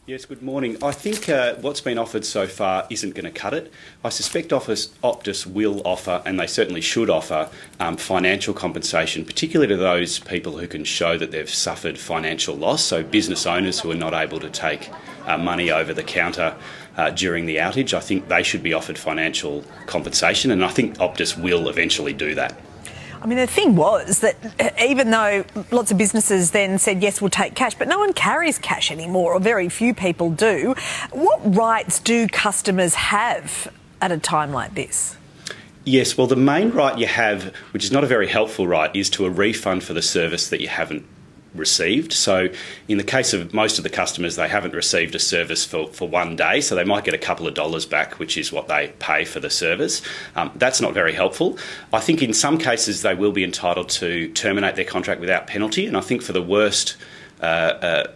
Yes, good morning. I think what's been offered so far isn't going to cut it. I suspect Optus will offer, and they certainly should offer, financial compensation, particularly to those people who can show that they've suffered financial loss, so business owners who are not able to take money over the counter during the outage. I think they should be offered financial compensation, and I think Optus will eventually do that. I mean, the thing was that even though lots of businesses then said, yes, we'll take cash, but no one carries cash anymore, or very few people do. What rights do customers have at a time like this? Yes, well, the main right you have, which is not a very helpful right, is to a refund for the service that you haven't received. So in the case of most of the customers, they haven't received a service for 1 day, so they might get a couple of dollars back, which is what they pay for the service. That's not very helpful. I think in some cases they will be entitled to terminate their contract without penalty, and I think for the worst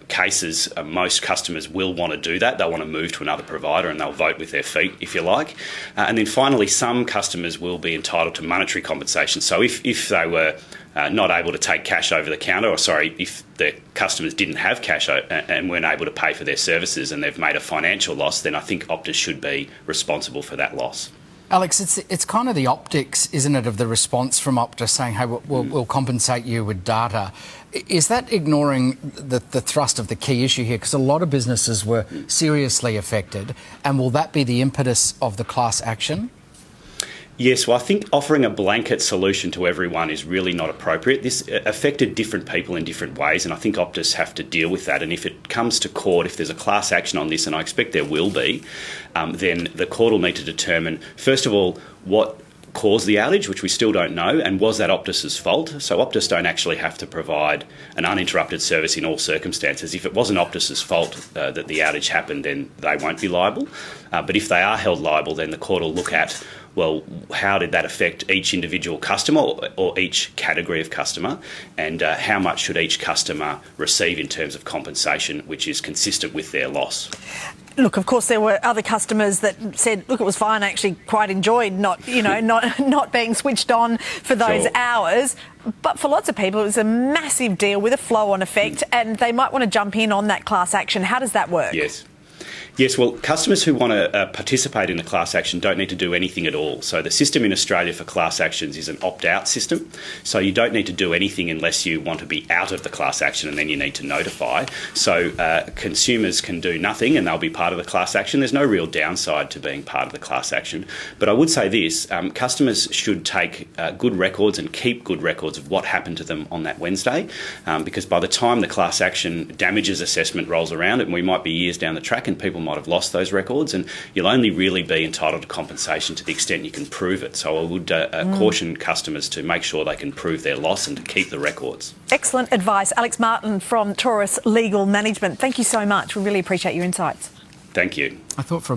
cases, most customers will want to do that. They'll want to move to another provider and they'll vote with their feet, if you like. And then finally, some customers will be entitled to monetary compensation. So if they were not able to take cash over the counter, or if the customers didn't have cash and weren't able to pay for their services and they've made a financial loss, then I think Optus should be responsible for that loss. Alex, it's kind of the optics, isn't it, of the response from Optus saying, hey, we'll compensate you with data. Is that ignoring the thrust of the key issue here? Because a lot of businesses were seriously affected, and will that be the impetus of the class action? Yes, well, I think offering a blanket solution to everyone is really not appropriate. This affected different people in different ways, and I think Optus have to deal with that. And if it comes to court, if there's a class action on this, and I expect there will be, then the court will need to determine, first of all, what caused the outage, which we still don't know, and was that Optus's fault? So Optus don't actually have to provide an uninterrupted service in all circumstances. If it wasn't Optus's fault that the outage happened, then they won't be liable. But if they are held liable, then the court will look at, well, how did that affect each individual customer or each category of customer, and how much should each customer receive in terms of compensation, which is consistent with their loss? Look, of course, there were other customers that said, look, it was fine, I actually quite enjoyed not being switched on for those hours. But for lots of people, it was a massive deal with a flow-on effect, and they might want to jump in on that class action. How does that work? Yes, well, customers who want to participate in the class action don't need to do anything at all. So the system in Australia for class actions is an opt-out system. So you don't need to do anything unless you want to be out of the class action, and then you need to notify. So consumers can do nothing and they'll be part of the class action. There's no real downside to being part of the class action. But I would say this, customers should take good records and keep good records of what happened to them on that Wednesday, because by the time the class action damages assessment rolls around, and we might be years down the track and people might have lost those records, and you'll only really be entitled to compensation to the extent you can prove it. So I would caution customers to make sure they can prove their loss and to keep the records. Excellent advice. Alex Martin from Taurus Legal Management. Thank you so much. We really appreciate your insights. Thank you. I thought for